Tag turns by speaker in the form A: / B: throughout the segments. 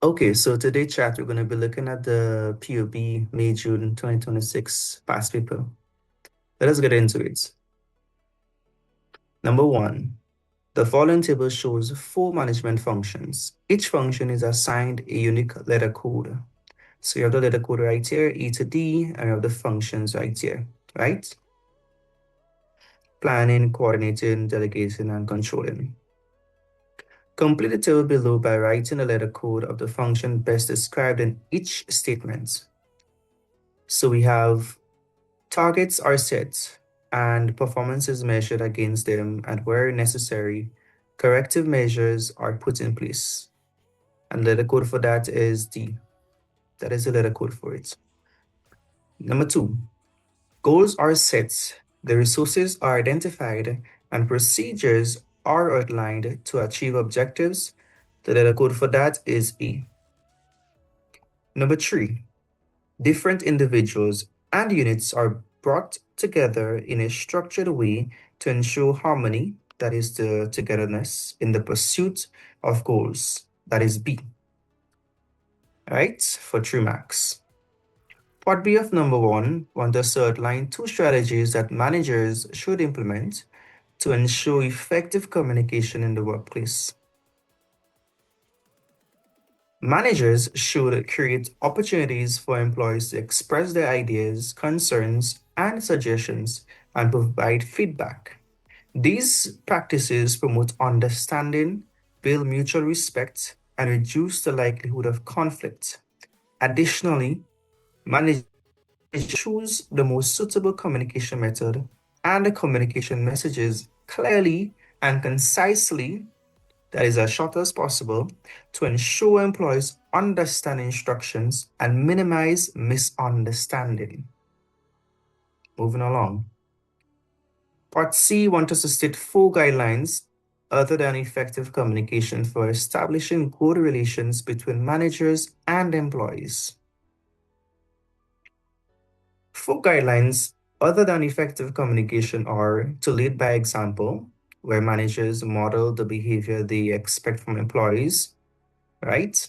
A: Okay, so today chat, we're going to be looking at the POB May-June 2026 past paper. Let us get into it. Number one, the following table shows 4 management functions. Each function is assigned a unique letter code. So you have the letter code right here, E to D, and you have the functions right here, right? Planning, coordinating, delegating, and controlling. Complete the table below by writing the letter code of the function best described in each statement. So we have targets are set and performance is measured against them, and where necessary, corrective measures are put in place. And letter code for that is D. That is the letter code for it. Number 2, goals are set, the resources are identified, and procedures are outlined to achieve objectives. The letter code for that is E. Number 3, different individuals and units are brought together in a structured way to ensure harmony, that is the togetherness, in the pursuit of goals, that is B. All right, for 3 marks. Part B of number 1 wants us to outline 2 strategies that managers should implement to ensure effective communication in the workplace. Managers should create opportunities for employees to express their ideas, concerns, and suggestions and provide feedback. These practices promote understanding, build mutual respect, and reduce the likelihood of conflict. Additionally, managers choose the most suitable communication method and the communication messages clearly and concisely, that is as short as possible, to ensure employees understand instructions and minimize misunderstanding. Moving along. Part C wants us to state 4 guidelines other than effective communication for establishing good relations between managers and employees. 4 guidelines other than effective communication are to lead by example, where managers model the behavior they expect from employees, right?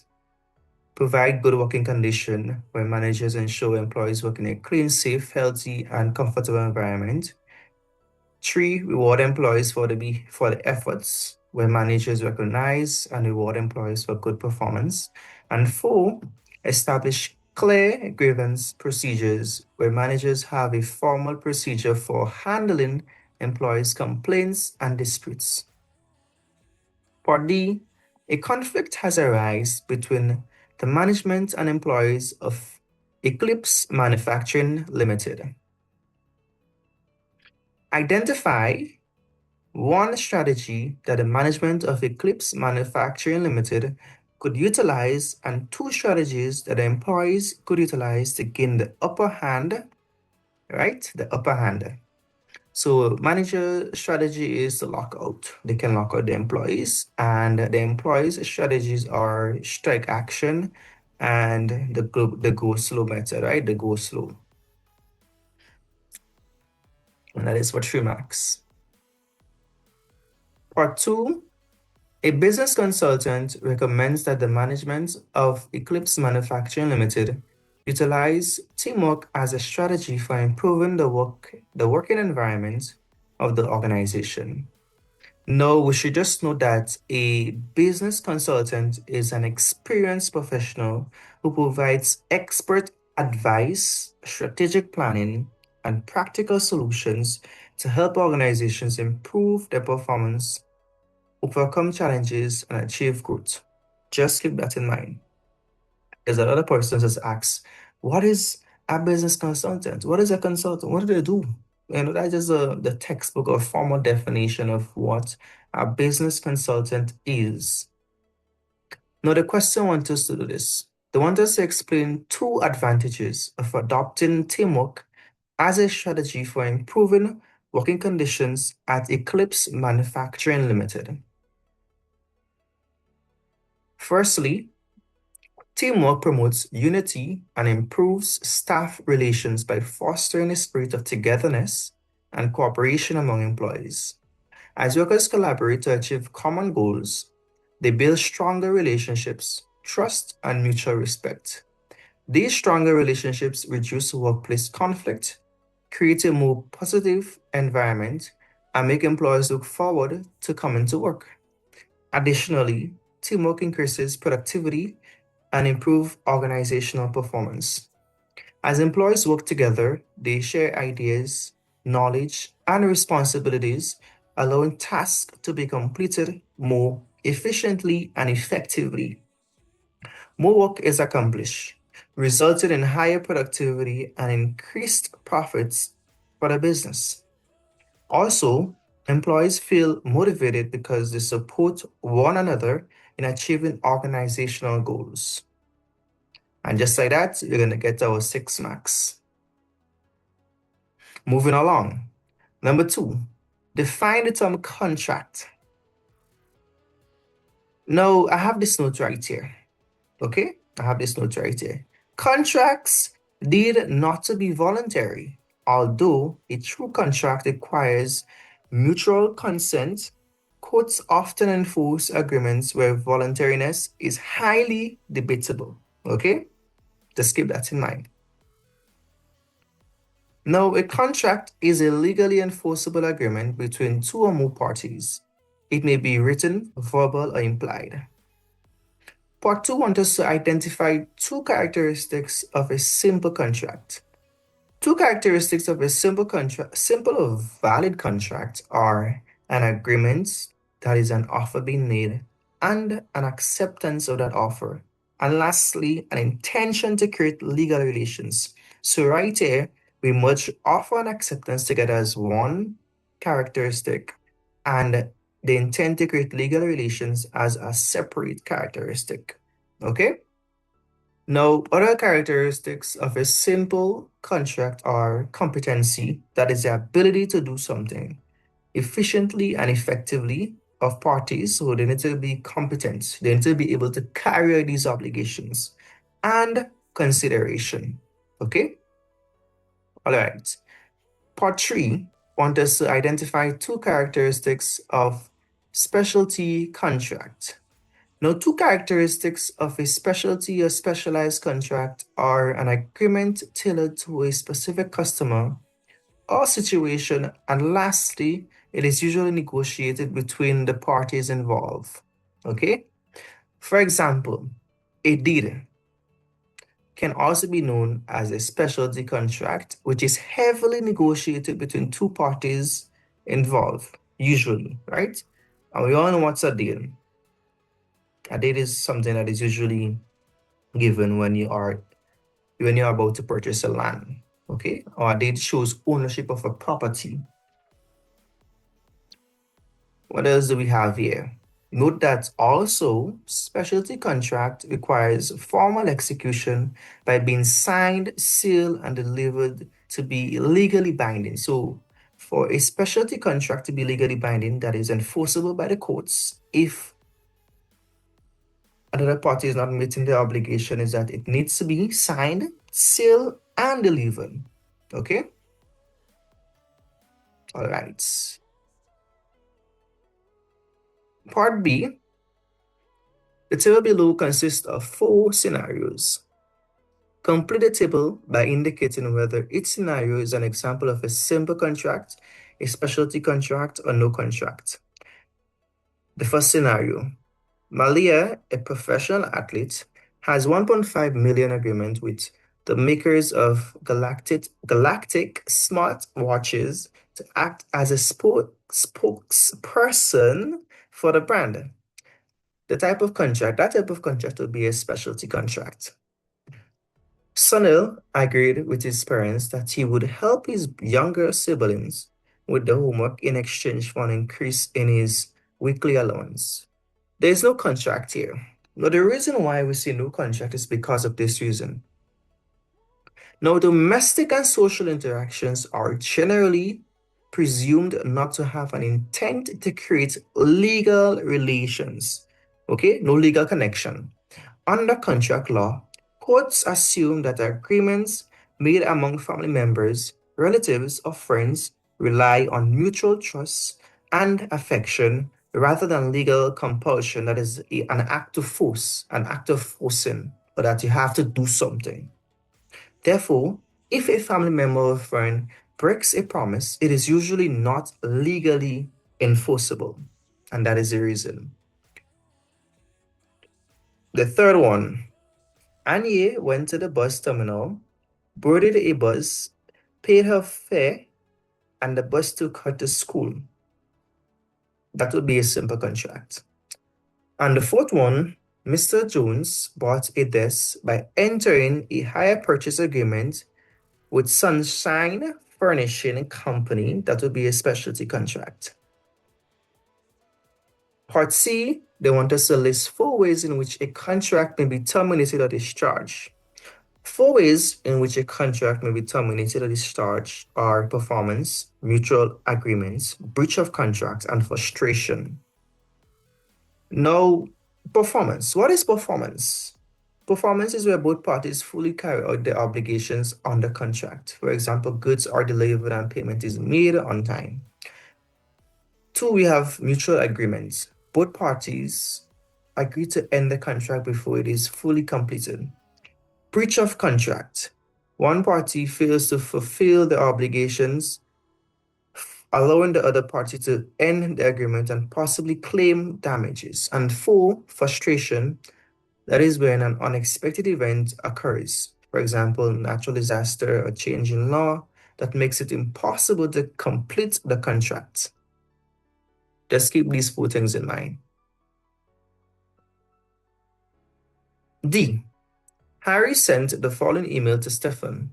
A: Provide good working condition, where managers ensure employees work in a clean, safe, healthy, and comfortable environment. 3, reward employees for the efforts, where managers recognize and reward employees for good performance. And 4, establish clear grievance procedures, where managers have a formal procedure for handling employees' complaints and disputes. Part D, a conflict has arisen between the management and employees of Eclipse Manufacturing Limited. Identify one strategy that the management of Eclipse Manufacturing Limited could utilize and 2 strategies that the employees could utilize to gain the upper hand, right? The upper hand. So manager strategy is to lock out. They can lock out the employees, and the employees' strategies are strike action and the go slow method, right? The go slow. And that is for 3 marks. Part 2, a business consultant recommends that the management of Eclipse Manufacturing Limited utilize teamwork as a strategy for improving the working environment of the organization. No, we should just know that a business consultant is an experienced professional who provides expert advice, strategic planning, and practical solutions to help organizations improve their performance, overcome challenges, and achieve growth. Just keep that in mind. There's another person just asks, what is a business consultant? What is a consultant? What do they do? That is the textbook or formal definition of what a business consultant is. Now, the question wants us to do this. They want us to explain 2 advantages of adopting teamwork as a strategy for improving working conditions at Eclipse Manufacturing Limited. Firstly, teamwork promotes unity and improves staff relations by fostering a spirit of togetherness and cooperation among employees. As workers collaborate to achieve common goals, they build stronger relationships, trust and mutual respect. These stronger relationships reduce workplace conflict, create a more positive environment, and make employees look forward to coming to work. Additionally, teamwork increases productivity and improve organizational performance. As employees work together, they share ideas, knowledge, and responsibilities, allowing tasks to be completed more efficiently and effectively. More work is accomplished, resulting in higher productivity and increased profits for the business. Also, employees feel motivated because they support one another in achieving organizational goals. And just like that, you're going to get our 6 marks. Moving along. Number 2, define the term contract. Now, I have this note right here. Okay, I have this note right here. Contracts need not to be voluntary, although a true contract requires mutual consent. Courts often enforce agreements where voluntariness is highly debatable. Okay, just keep that in mind. Now, a contract is a legally enforceable agreement between two or more parties. It may be written, verbal, or implied. Part 2 wants us to identify two characteristics of a simple contract. Two characteristics of a simple or valid contract are an agreement, that is an offer being made, and an acceptance of that offer. And lastly, an intention to create legal relations. So right here, we merge offer and acceptance together as one characteristic, and the intent to create legal relations as a separate characteristic. Okay? Now, other characteristics of a simple contract are competency, that is the ability to do something efficiently and effectively of parties. So they need to be competent. They need to be able to carry out these obligations. And consideration. Okay? All right. Part 3 wants us to identify two characteristics of specialty contract. Now, two characteristics of a specialty or specialized contract are an agreement tailored to a specific customer or situation, and lastly, it is usually negotiated between the parties involved. Okay? For example, a deed can also be known as a specialty contract, which is heavily negotiated between two parties involved, usually, right? And we all know what's a deal. A deed is something that is usually given when you're about to purchase a land, okay? Or a deed shows ownership of a property. What else do we have here? Note that also specialty contract requires formal execution by being signed, sealed, and delivered to be legally binding. So for a specialty contract to be legally binding, that is enforceable by the courts, if another party is not meeting their obligation, is that it needs to be signed, sealed, and delivered. Okay? All right. Part B, the table below consists of 4 scenarios. Complete the table by indicating whether each scenario is an example of a simple contract, a specialty contract, or no contract. The first scenario, Malia, a professional athlete, has 1.5 million agreement with the makers of galactic smart watches to act as a spokesperson for the brand. That type of contract would be a specialty contract. Sunil agreed with his parents that he would help his younger siblings with the homework in exchange for an increase in his weekly allowance. There is no contract here. Now, the reason why we see no contract is because of this reason. Now, domestic and social interactions are generally presumed not to have an intent to create legal relations. Okay, no legal connection. Under contract law, courts assume that agreements made among family members, relatives, or friends rely on mutual trust and affection rather than legal compulsion, that is an act of force, an act of forcing, or that you have to do something. Therefore, if a family member or friend breaks a promise, it is usually not legally enforceable. And that is the reason. The third one, Anye went to the bus terminal, boarded a bus, paid her fare, and the bus took her to school. That would be a simple contract. And the fourth one, Mr. Jones bought a desk by entering a hire purchase agreement with Sunshine Furnishing Company. That would be a specialty contract. Part C, they want us to list 4 ways in which a contract may be terminated or discharged. 4 ways in which a contract may be terminated or discharged are performance, mutual agreements, breach of contract, and frustration. Now, performance. What is performance? Performance is where both parties fully carry out their obligations under contract. For example, goods are delivered and payment is made on time. 2, we have mutual agreements. Both parties agree to end the contract before it is fully completed. Breach of contract. One party fails to fulfill the obligations, allowing the other party to end the agreement and possibly claim damages. And 4, frustration. That is when an unexpected event occurs. For example, natural disaster or change in law that makes it impossible to complete the contract. Just keep these 4 things in mind. D. Harry sent the following email to Stefan.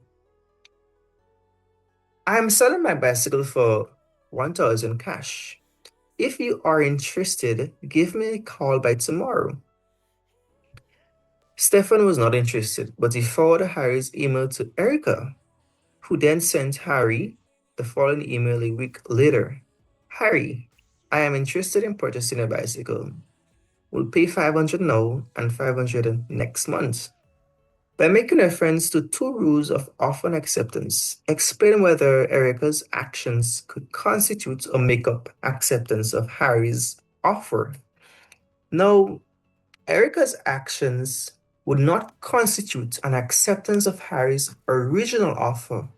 A: I am selling my bicycle for 1,000 cash. If you are interested, give me a call by tomorrow. Stefan was not interested, but he forwarded Harry's email to Erica, who then sent Harry the following email a week later. Harry, I am interested in purchasing a bicycle. We'll pay 500 now and 500 next month. By making reference to 2 rules of offer and acceptance, explain whether Erica's actions could constitute or make up acceptance of Harry's offer. Now, Erica's actions would not constitute an acceptance of Harry's original offer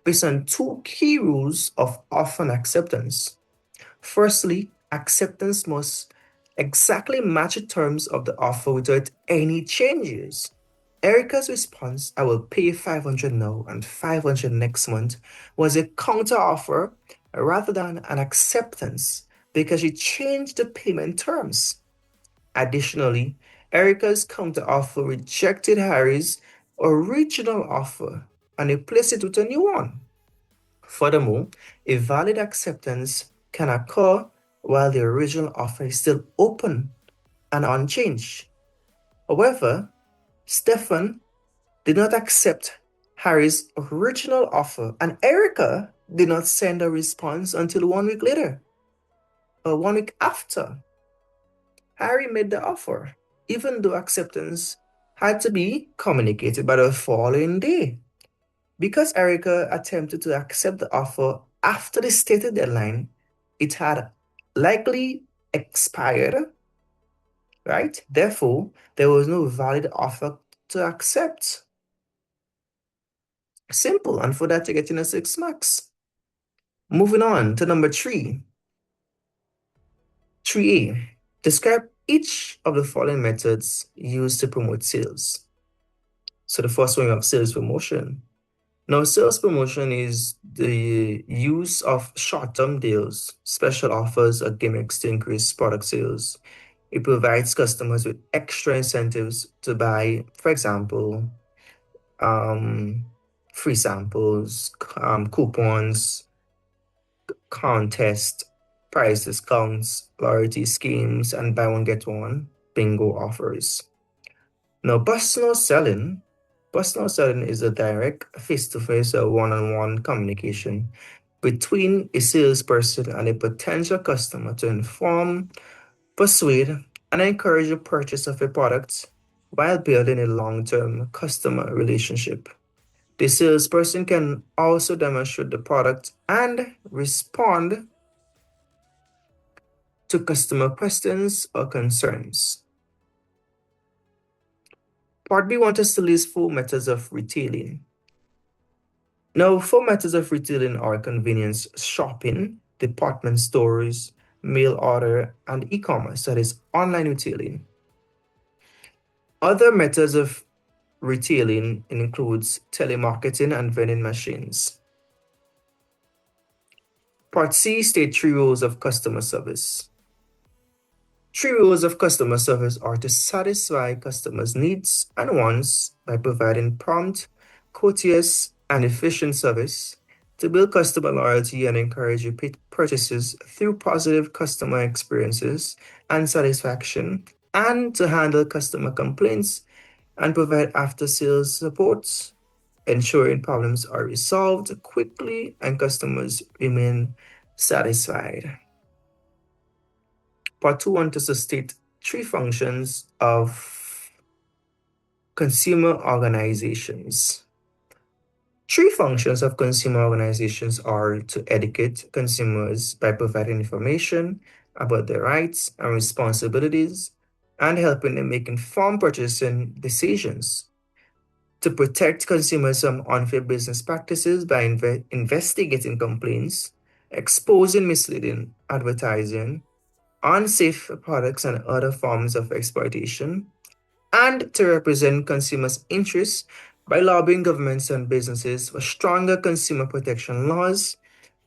A: based on 2 key rules of offer and acceptance. Firstly, acceptance must exactly match the terms of the offer without any changes. Erica's response, I will pay 500 now and 500 next month, was a counteroffer rather than an acceptance because she changed the payment terms. Additionally, Erica's counteroffer rejected Harry's original offer and replaced it with a new one. Furthermore, a valid acceptance can occur while the original offer is still open and unchanged. However, Stefan did not accept Harry's original offer, and Erica did not send a response until 1 week later, or 1 week after. Harry made the offer, even though acceptance had to be communicated by the following day. Because Erica attempted to accept the offer after the stated deadline, it had likely expired, right? Therefore, there was no valid offer to accept. Simple, and for that, you're getting a 6 marks. Moving on to number 3. 3A. Describe each of the following methods used to promote sales. So the first one, we have sales promotion. Now, sales promotion is the use of short-term deals, special offers, or gimmicks to increase product sales. It provides customers with extra incentives to buy, for example, free samples, coupons, contest, price discounts, loyalty schemes, and buy one get one bingo offers. Now, personal selling is a direct face-to-face or one-on-one communication between a salesperson and a potential customer to inform, persuade, and encourage the purchase of a product while building a long-term customer relationship. The salesperson can also demonstrate the product and respond to customer questions or concerns. Part B wants us to list 4 methods of retailing. Now, 4 methods of retailing are convenience shopping, department stores, mail order, and e-commerce, that is online retailing. Other methods of retailing includes telemarketing and vending machines. Part C state 3 rules of customer service. 3 rules of customer service are to satisfy customers' needs and wants by providing prompt, courteous, and efficient service, to build customer loyalty and encourage repeat purchases through positive customer experiences and satisfaction, and to handle customer complaints and provide after-sales support, ensuring problems are resolved quickly and customers remain satisfied. Part 2 wants us to state 3 functions of consumer organizations. 3 functions of consumer organizations are to educate consumers by providing information about their rights and responsibilities and helping them make informed purchasing decisions, to protect consumers from unfair business practices by investigating complaints, exposing misleading advertising, unsafe products, and other forms of exploitation, and to represent consumers' interests by lobbying governments and businesses for stronger consumer protection laws,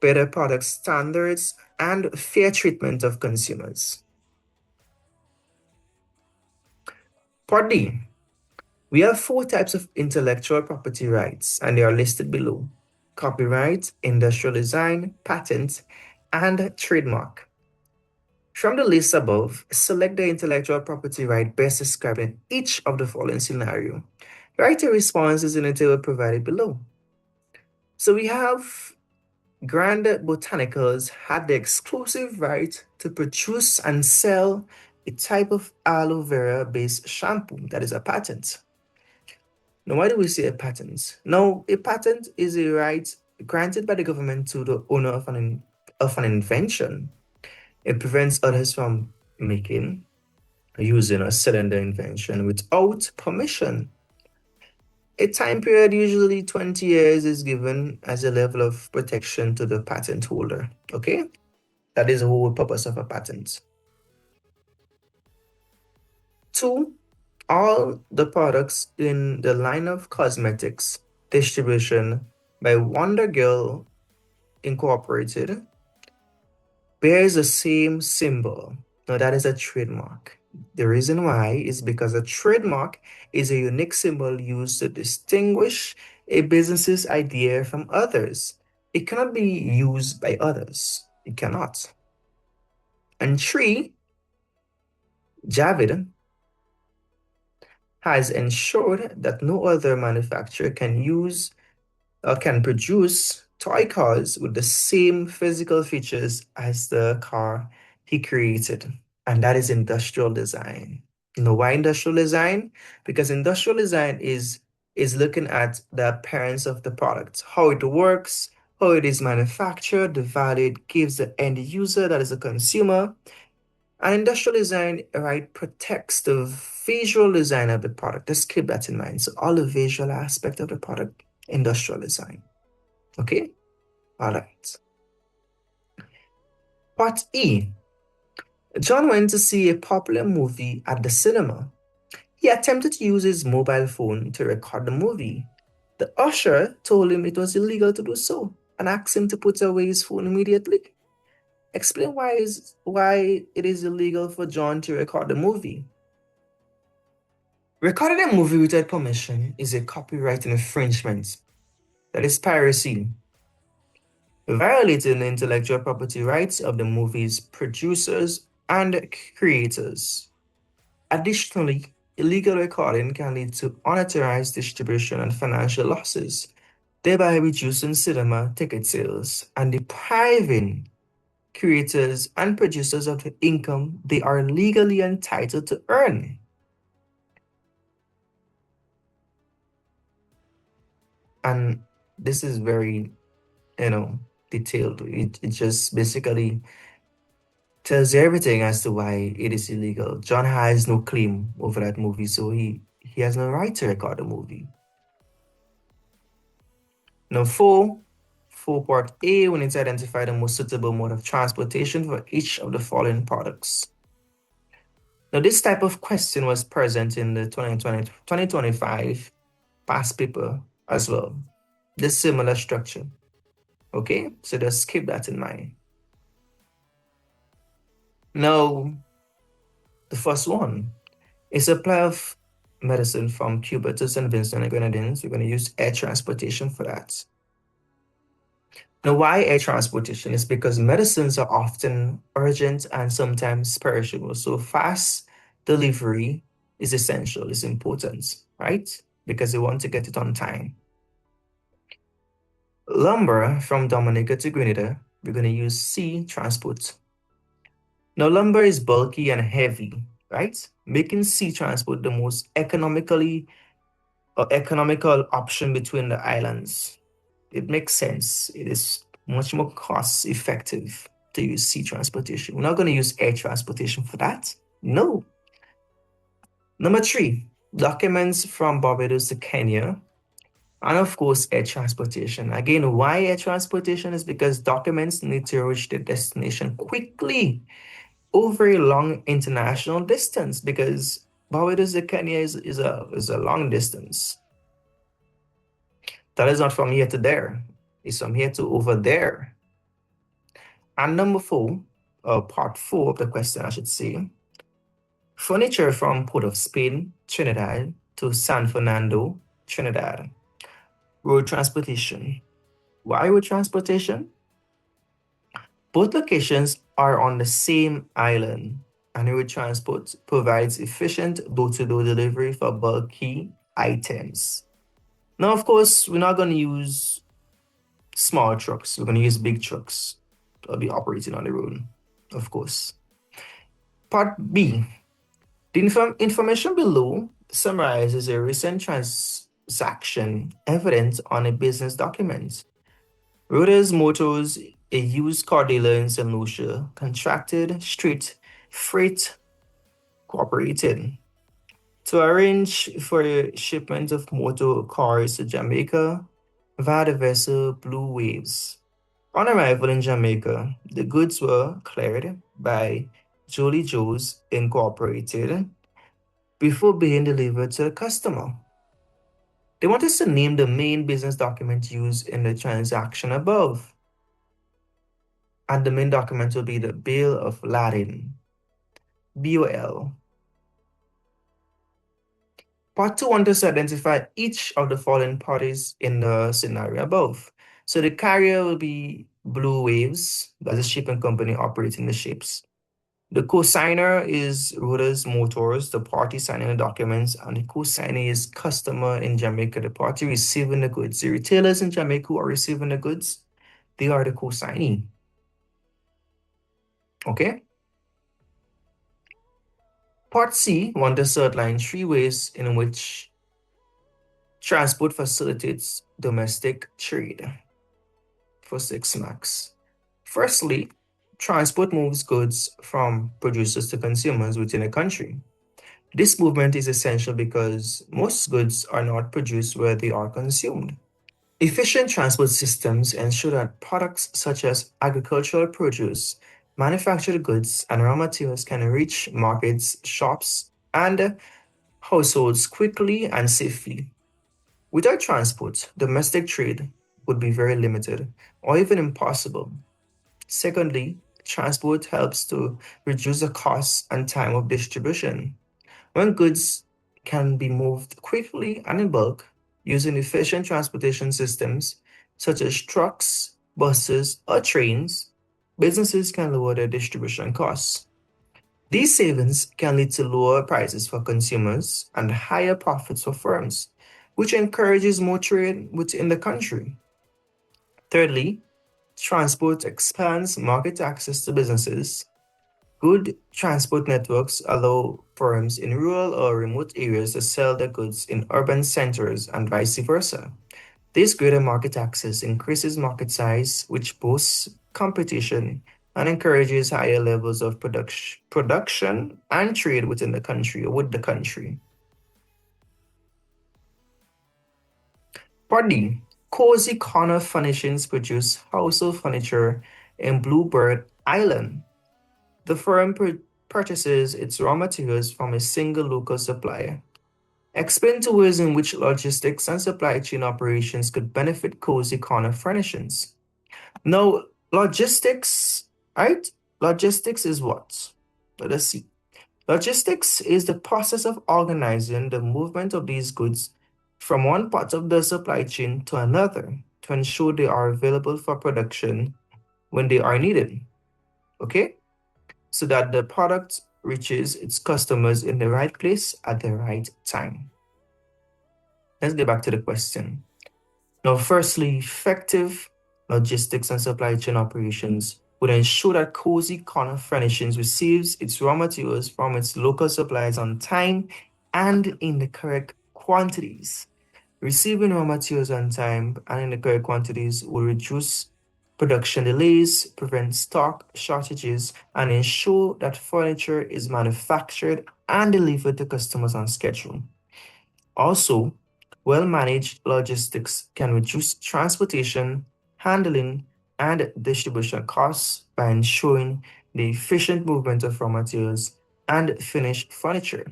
A: better product standards, and fair treatment of consumers. Part D. We have 4 types of intellectual property rights, and they are listed below: copyright, industrial design, patent, and trademark. From the list above, select the intellectual property right best described in each of the following scenarios. Write your responses in the table provided below. So we have Grand Botanicals had the exclusive right to produce and sell a type of aloe vera based shampoo, that is a patent. Now, why do we say a patent? Now, a patent is a right granted by the government to the owner of an invention. It prevents others from making, using, or selling the invention without permission. A time period, usually 20 years, is given as a level of protection to the patent holder. Okay? That is the whole purpose of a patent. 2, all the products in the line of cosmetics distribution by Wonder Girl Incorporated bears the same symbol. Now, that is a trademark. The reason why is because a trademark is a unique symbol used to distinguish a business's idea from others. It cannot be used by others. It cannot. And 3, Javid has ensured that no other manufacturer can use or can produce toy cars with the same physical features as the car he created, and that is industrial design. You know why industrial design? Because industrial design is looking at the appearance of the product, how it works, how it is manufactured, the value it gives the end user, that is a consumer. And industrial design, right, protects the visual design of the product. Just keep that in mind. So all the visual aspect of the product, industrial design. Okay? All right. Part E. John went to see a popular movie at the cinema. He attempted to use his mobile phone to record the movie. The usher told him it was illegal to do so and asked him to put away his phone immediately. Explain why it is illegal for John to record the movie. Recording a movie without permission is a copyright infringement. That is piracy, violating the intellectual property rights of the movie's producers and creators. Additionally, illegal recording can lead to unauthorized distribution and financial losses, thereby reducing cinema ticket sales and depriving creators and producers of the income they are legally entitled to earn. And this is very, detailed. It just basically tells you everything as to why it is illegal. John has no claim over that movie, so he has no right to record the movie. Now, four part A, we need to identify the most suitable mode of transportation for each of the following products. Now, this type of question was present in the 2025 past paper as well. This similar structure. Okay, so just keep that in mind. Now, the first one is supply of medicine from Cuba to St. Vincent and Grenadines. We're going to use air transportation for that. Now, why air transportation? Is because medicines are often urgent and sometimes perishable. So fast delivery is essential, is important, right? Because they want to get it on time. Lumber from Dominica to Grenada, we're going to use sea transport. Now, lumber is bulky and heavy, right? Making sea transport the most economical option between the islands. It makes sense. It is much more cost effective to use sea transportation. We're not going to use air transportation for that. No. Number 3, documents from Barbados to Kenya. And of course, air transportation. Again, why air transportation is because documents need to reach the destination quickly over a long international distance, because Barbados to Kenya is a long distance. That is not from here to there. It's from here to over there. And number 4, part 4 of the question, I should say, furniture from Port of Spain, Trinidad to San Fernando, Trinidad. Road transportation. Why road transportation? Both locations are on the same island, and road transport provides efficient door-to-door delivery for bulky items. Now, of course, we're not going to use small trucks. We're going to use big trucks that'll be operating on the road, of course. Part B. The information below summarizes a recent transaction evident on a business document. Reuters Motors, a used car dealer in St. Lucia, contracted Street Freight Corporated to arrange for a shipment of motor cars to Jamaica via the vessel Blue Waves. On arrival in Jamaica, the goods were cleared by Jolly Joe's Incorporated before being delivered to the customer. They want us to name the main business document used in the transaction above. And the main document will be the Bill of Lading, BOL. Part 2 wants us to identify each of the following parties in the scenario above. So the carrier will be Blue Waves, that's a shipping company operating the ships. The co-signer is Reuters Motors, the party signing the documents, and the co-signer is customer in Jamaica, the party receiving the goods. The retailers in Jamaica who are receiving the goods, they are the co-signee. Okay? Part C wants us to outline 3 ways in which transport facilitates domestic trade for 6 marks. Firstly, transport moves goods from producers to consumers within a country. This movement is essential because most goods are not produced where they are consumed. Efficient transport systems ensure that products such as agricultural produce, manufactured goods, and raw materials can reach markets, shops, and households quickly and safely. Without transport, domestic trade would be very limited or even impossible. Secondly, transport helps to reduce the cost and time of distribution. When goods can be moved quickly and in bulk using efficient transportation systems such as trucks, buses, or trains, businesses can lower their distribution costs. These savings can lead to lower prices for consumers and higher profits for firms, which encourages more trade within the country. Thirdly, transport expands market access to businesses. Good transport networks allow firms in rural or remote areas to sell their goods in urban centers and vice versa. This greater market access increases market size, which boosts competition and encourages higher levels of production and trade within the country or with the country. Part D, Cozy Corner Furnishings produce household furniture in Bluebird Island. The firm purchases its raw materials from a single local supplier. Explain two ways in which logistics and supply chain operations could benefit Cozy Corner Furnishings. Now, logistics, right? Logistics is what? Let us see. Logistics is the process of organizing the movement of these goods from one part of the supply chain to another to ensure they are available for production when they are needed. Okay? So that the product reaches its customers in the right place at the right time. Let's get back to the question. Now, firstly, effective logistics and supply chain operations would ensure that Cozy Corner Furnishings receives its raw materials from its local suppliers on time and in the correct quantities. Receiving raw materials on time and in the correct quantities will reduce production delays, prevent stock shortages, and ensure that furniture is manufactured and delivered to customers on schedule. Also, well-managed logistics can reduce transportation, handling, and distribution costs by ensuring the efficient movement of raw materials and finished furniture.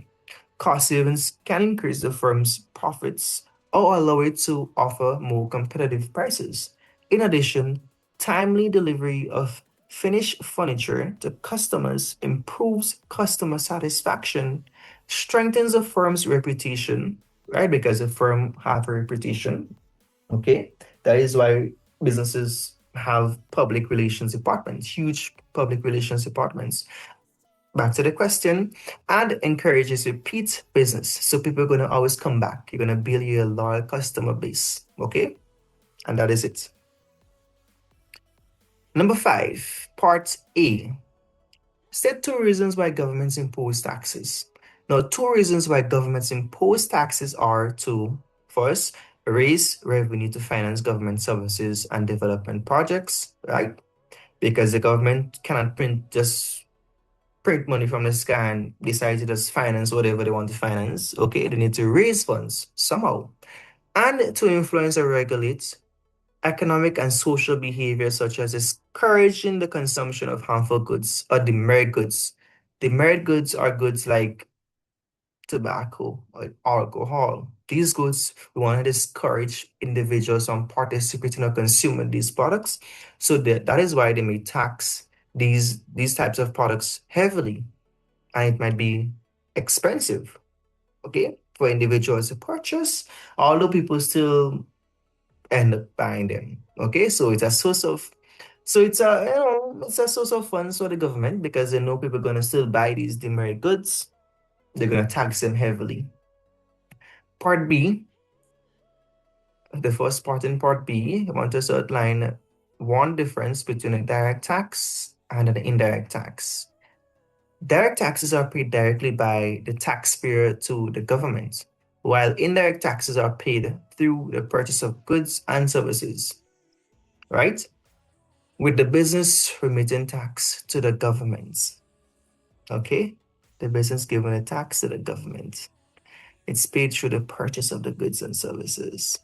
A: Cost savings can increase the firm's profits or allow it to offer more competitive prices. In addition, timely delivery of finished furniture to customers improves customer satisfaction, strengthens the firm's reputation, right? Because the firm have a reputation, okay? That is why businesses have public relations departments, huge public relations departments. Back to the question, and encourages repeat business. So people are going to always come back. You're going to build your loyal customer base. Okay? And that is it. Number 5, Part A. State two reasons why governments impose taxes. Now, two reasons why governments impose taxes are to, first, raise revenue to finance government services and development projects, right? Because the government cannot print money from the sky and decide to just finance whatever they want to finance. Okay, they need to raise funds somehow. And to influence or regulate economic and social behavior, such as discouraging the consumption of harmful goods or demerit goods. Demerit goods are goods like tobacco or alcohol. These goods, we want to discourage individuals from participating or consuming these products. So that is why they may tax these types of products heavily, and it might be expensive, okay, for individuals to purchase, although people still end up buying them. Okay, so it's a source of it's a source of funds for the government because they know people are gonna still buy these demerit goods. They're gonna tax them heavily. Part B, the first part in Part B, I want us to outline one difference between a direct tax and an indirect tax. Direct taxes are paid directly by the taxpayer to the government, while indirect taxes are paid through the purchase of goods and services, right? With the business remitting tax to the government, okay? The business giving a tax to the government. It's paid through the purchase of the goods and services.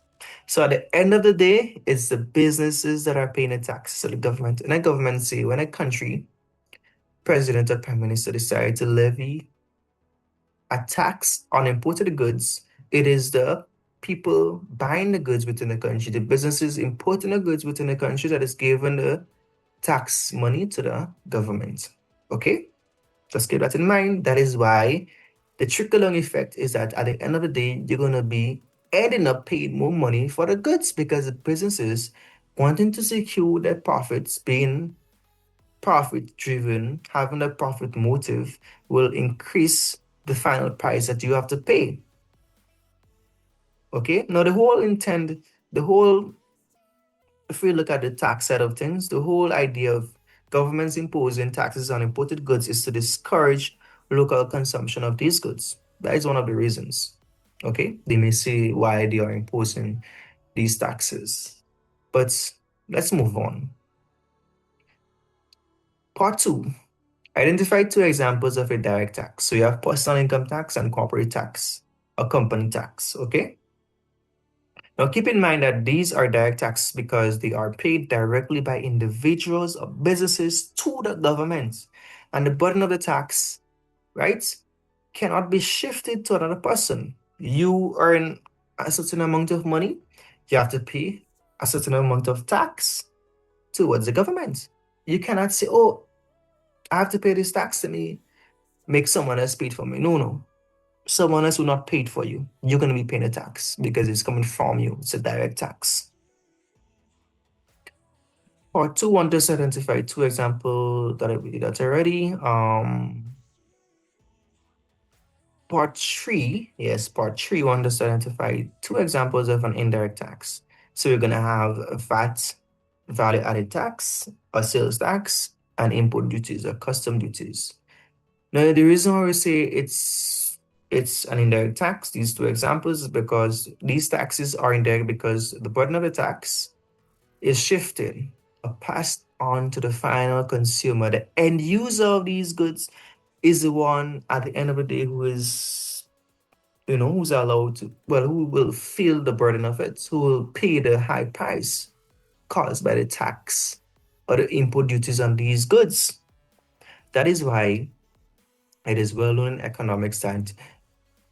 A: So at the end of the day, it's the businesses that are paying the taxes to the government. And the government say when a country, president or prime minister decide to levy a tax on imported goods, it is the people buying the goods within the country, the businesses importing the goods within the country that is giving the tax money to the government. Okay? Just keep that in mind. That is why the trickle-down effect is that at the end of the day, you're going to be ending up paying more money for the goods because the businesses wanting to secure their profits, being profit driven, having a profit motive will increase the final price that you have to pay. Okay, now if we look at the tax side of things, the whole idea of governments imposing taxes on imported goods is to discourage local consumption of these goods. That is one of the reasons. Okay, they may see why they are imposing these taxes. But let's move on. Part two, identify two examples of a direct tax. So you have personal income tax and corporate tax, or company tax, okay? Now keep in mind that these are direct taxes because they are paid directly by individuals or businesses to the government. And the burden of the tax, right, cannot be shifted to another person. You earn a certain amount of money, you have to pay a certain amount of tax towards the government. You cannot say, oh, I have to pay this tax, let me make someone else pay it for me. No, no. Someone else will not pay it for you. You're going to be paying a tax because it's coming from you. It's a direct tax. Part two, want to identify two examples that we did that already. Part three, yes, part three, want to identify two examples of an indirect tax. So we're going to have a VAT, value added tax, a sales tax, and import duties or custom duties. Now, the reason why we say it's an indirect tax, these two examples, is because these taxes are indirect because the burden of the tax is shifted or passed on to the final consumer. The end user of these goods is the one at the end of the day who is, who's allowed to, well, who will feel the burden of it, who will pay the high price caused by the tax or the import duties on these goods. That is why it is well known in economics that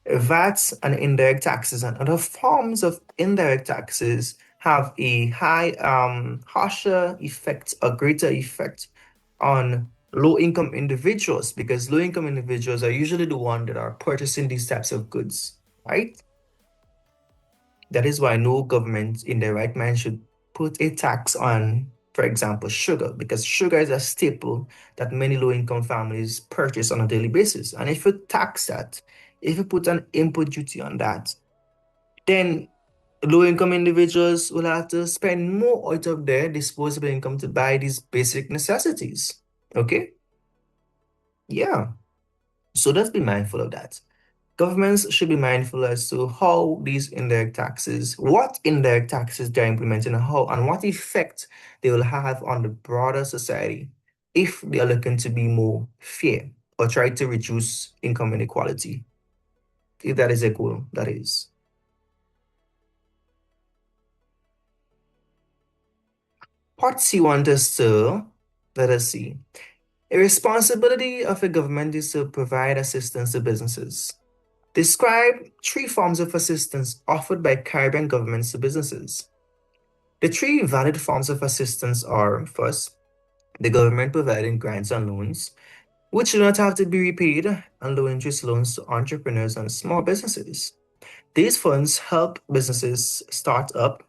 A: VATs and indirect taxes and other forms of indirect taxes have a harsher effect, a greater effect on low-income individuals because low-income individuals are usually the ones that are purchasing these types of goods, right? That is why no government in their right mind should put a tax on, for example, sugar, because sugar is a staple that many low-income families purchase on a daily basis. And if you tax that, if you put an input duty on that, then low-income individuals will have to spend more out of their disposable income to buy these basic necessities. Okay? Yeah. So let's be mindful of that. Governments should be mindful as to how these indirect taxes, what indirect taxes they're implementing and how and what effect they will have on the broader society if they are looking to be more fair or try to reduce income inequality. If that is a goal, that is. Part C wants us to, let us see. A responsibility of a government is to provide assistance to businesses. Describe three forms of assistance offered by Caribbean governments to businesses. The three valid forms of assistance are, first, the government providing grants and loans, which do not have to be repaid, and low-interest loans to entrepreneurs and small businesses. These funds help businesses start up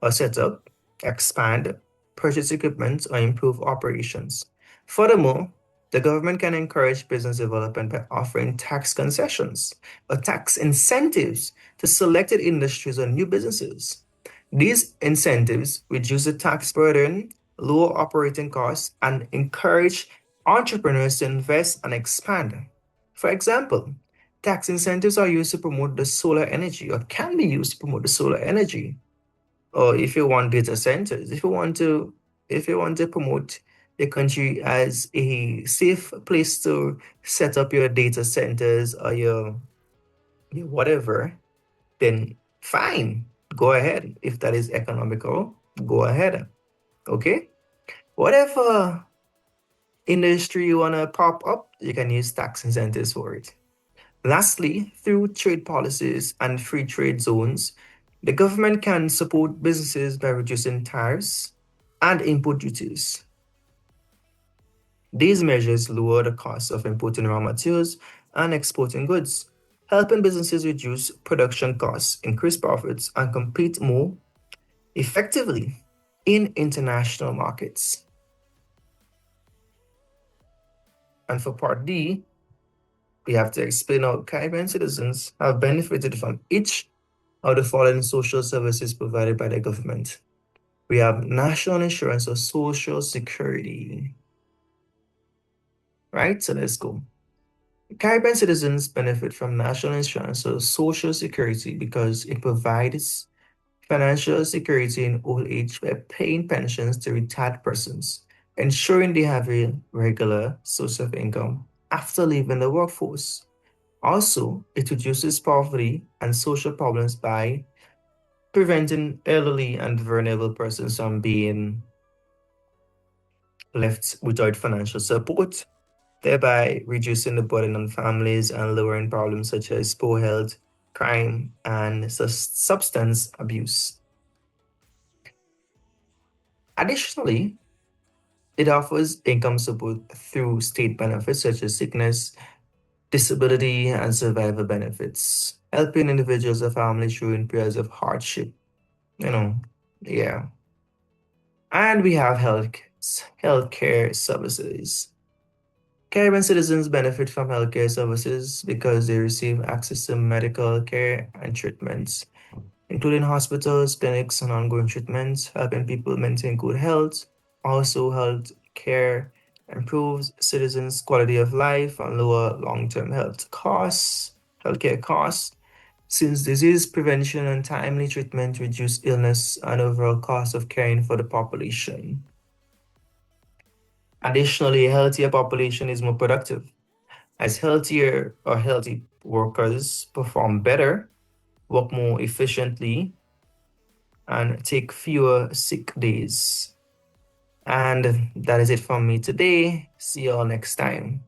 A: or set up, expand, purchase equipment, or improve operations. Furthermore, the government can encourage business development by offering tax concessions or tax incentives to selected industries or new businesses. These incentives reduce the tax burden, lower operating costs, and encourage entrepreneurs to invest and expand. For example, tax incentives are used to promote the solar energy or can be used to promote the solar energy. Or if you want data centers, if you want to promote the country as a safe place to set up your data centers or your whatever, then fine, go ahead. If that is economical, go ahead. Okay? Whatever industry you want to pop up, you can use tax incentives for it. Lastly, through trade policies and free trade zones, the government can support businesses by reducing tariffs and import duties. These measures lower the cost of importing raw materials and exporting goods, helping businesses reduce production costs, increase profits, and compete more effectively in international markets. And for Part D, we have to explain how Caribbean citizens have benefited from each of the following social services provided by the government. We have national insurance or social security, right? So let's go. Caribbean citizens benefit from national insurance or social security because it provides financial security in old age by paying pensions to retired persons, ensuring they have a regular source of income after leaving the workforce. Also, it reduces poverty and social problems by preventing elderly and vulnerable persons from being left without financial support, thereby reducing the burden on families and lowering problems such as poor health, crime, and substance abuse. Additionally, it offers income support through state benefits such as sickness, disability, and survivor benefits, helping individuals and families during periods of hardship. You know, yeah. And we have healthcare services. Caribbean citizens benefit from healthcare services because they receive access to medical care and treatments, including hospitals, clinics, and ongoing treatments, helping people maintain good health. Also, health care improves citizens' quality of life and lower long-term healthcare costs, since disease prevention and timely treatment reduce illness and overall cost of caring for the population. Additionally, a healthier population is more productive, as healthier or healthy workers perform better, work more efficiently, and take fewer sick days. And that is it from me today. See you all next time.